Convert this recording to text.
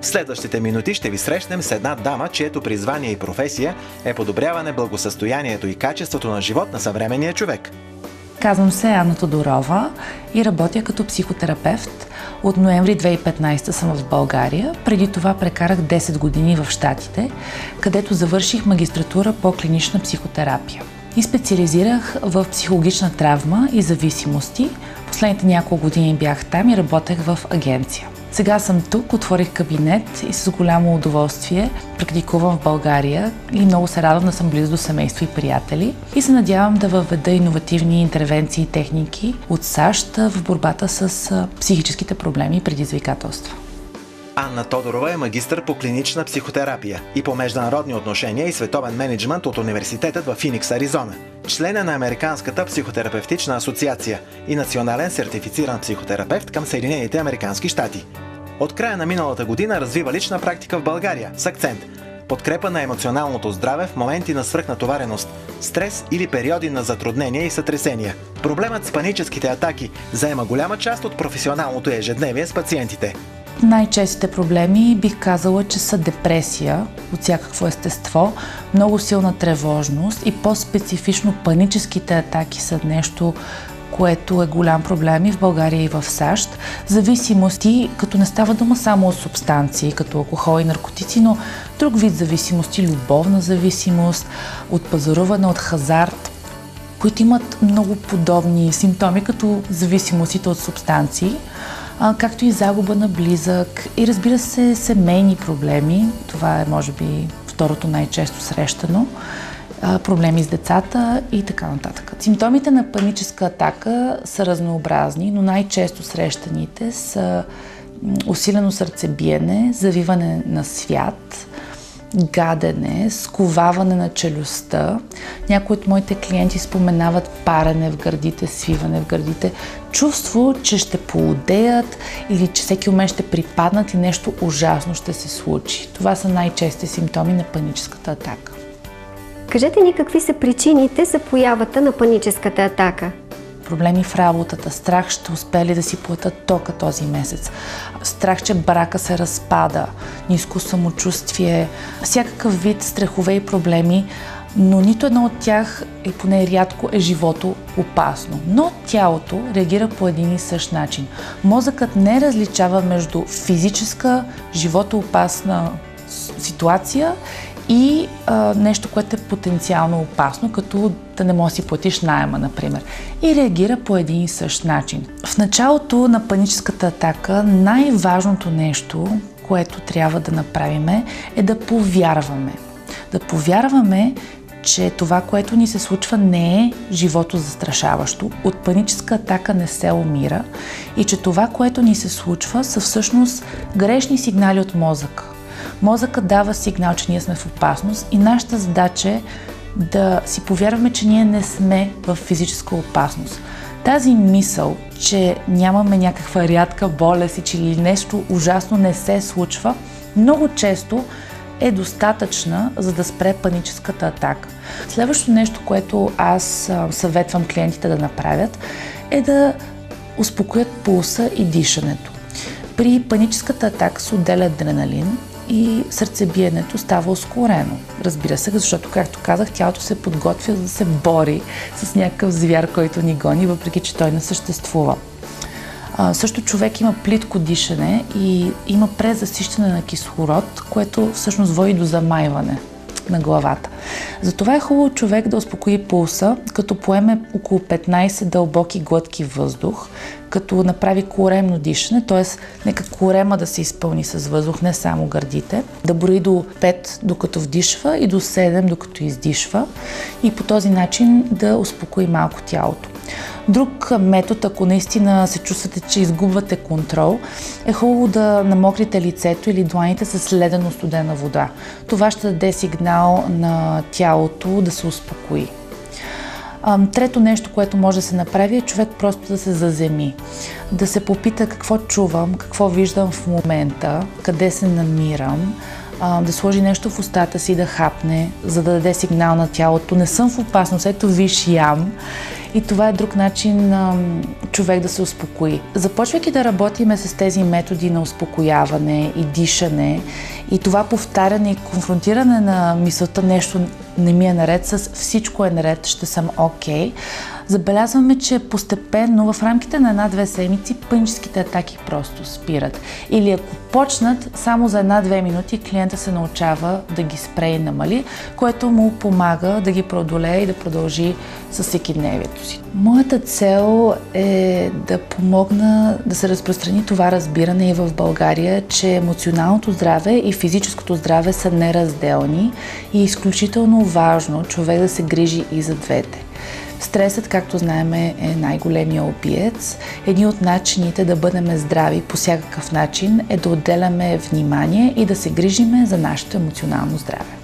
следващите минути ще ви срещнем с една дама, чието призвание и професия е подобряване благосъстоянието и качеството на живот на съвременния човек. Казвам се Анна Тодорова и работя като психотерапевт. От ноември 2015 съм в България. Преди това прекарах 10 години в Щатите, където завърших магистратура по клинична психотерапия. И специализирах в психологична травма и зависимости. Последните няколко години бях там и работех в агенция. Сега съм тук, отворих кабинет и с голямо удоволствие практикувам в България и много се радвам да съм близо до семейство и приятели и се надявам да въведа иновативни интервенции и техники от САЩ в борбата с психическите проблеми и предизвикателства. Анна Тодорова е магистър по клинична психотерапия и по международни отношения и световен мениджмънт от университетът в Финикс, Аризона. Член е на Американската психотерапевтична асоциация и национален сертифициран психотерапевт към Съединените американски щати. От края на миналата година развива лична практика в България с акцент подкрепа на емоционалното здраве в моменти на свръхнатовареност, стрес или периоди на затруднения и сътресения. Проблемът с паническите атаки заема голяма част от професионалното ежедневие с пациентите. Най-честите проблеми бих казала, че са депресия от всякакво естество, много силна тревожност и по-специфично паническите атаки са нещо, което е голям проблем и в България и в САЩ. Зависимости, като не става дума само от субстанции, като алкохол и наркотици, но друг вид зависимости, любовна зависимост, от пазаруване, от хазарт, които имат много подобни симптоми, като зависимостите от субстанции, както и загуба на близък и, разбира се, семейни проблеми. Това е, може би, второто най-често срещано. Проблеми с децата и така нататък. Симптомите на паническа атака са разнообразни, но най-често срещаните са усилено сърцебиене, завиване на свят, гадене, сковаване на челюстта. Някои от моите клиенти споменават парене в гърдите, свиване в гърдите, чувство, че ще поудеят или че всеки момент ще припаднат и нещо ужасно ще се случи. Това са най-чести симптоми на паническата атака. Кажете ни какви са причините за появата на паническата атака? Проблеми в работата, страх, ще успее ли да си платят тока този месец, страх, че брака се разпада, ниско самочувствие, всякакъв вид страхове и проблеми, но нито едно от тях, и поне рядко, е живото опасно. Но тялото реагира по един и същ начин. Мозъкът не различава между физическа, животоопасна ситуация и нещо, което е потенциално опасно, като да не можеш да си платиш наема, например. И реагира по един и същ начин. В началото на паническата атака най-важното нещо, което трябва да направим, е да повярваме. Да повярваме, че това, което ни се случва, не е живото застрашаващо, от паническа атака не се умира и че това, което ни се случва, са всъщност грешни сигнали от мозъка. Мозъкът дава сигнал, че ние сме в опасност и нашата задача е да си повярваме, че ние не сме в физическа опасност. Тази мисъл, че нямаме някаква рядка болест и че нещо ужасно не се случва, много често е достатъчна, за да спре паническата атака. Следващото нещо, което аз съветвам клиентите да направят, е да успокоят пулса и дишането. При паническата атака се отделя адреналин и сърцебиенето става ускорено. Разбира се, защото, както казах, тялото се подготвя да се бори с някакъв звяр, който ни гони, въпреки че той не съществува. Също човек има плитко дишане и има презасищане на кислород, което всъщност води до замайване на главата. Затова е хубаво човек да успокои пулса, като поеме около 15 дълбоки глътки въздух, като направи коремно дишане, т.е. нека корема да се изпълни с въздух, не само гърдите, да брои до 5 докато вдишва и до 7 докато издишва и по този начин да успокои малко тялото. Друг метод, ако наистина се чувствате, че изгубвате контрол, е хубаво да намокрите лицето или дланите с ледено студена вода. Това ще даде сигнал на тялото да се успокои. Трето нещо, което може да се направи, е човек просто да се заземи. Да се попита какво чувам, какво виждам в момента, къде се намирам, да сложи нещо в устата си, да хапне, за да даде сигнал на тялото. Не съм в опасност, ето виж ям. и това е друг начин човек да се успокои. Започвайки да работиме с тези методи на успокояване и дишане и това повтаряне и конфронтиране на мисълта нещо не ми е наред с всичко е наред, ще съм окей, забелязваме, че постепенно в рамките на 1-2 седмици паническите атаки просто спират. Или ако почнат, само за 1-2 минути клиента се научава да ги спре и намали, което му помага да ги преодолее и да продължи с всекидневието си. Моята цел е да помогна да се разпространи това разбиране и в България, че емоционалното здраве и физическото здраве са неразделни и е изключително важно човек да се грижи и за двете. Стресът, както знаем, е най-големия убиец. Един от начините да бъдем здрави по всякакъв начин е да отделяме внимание и да се грижиме за нашето емоционално здраве.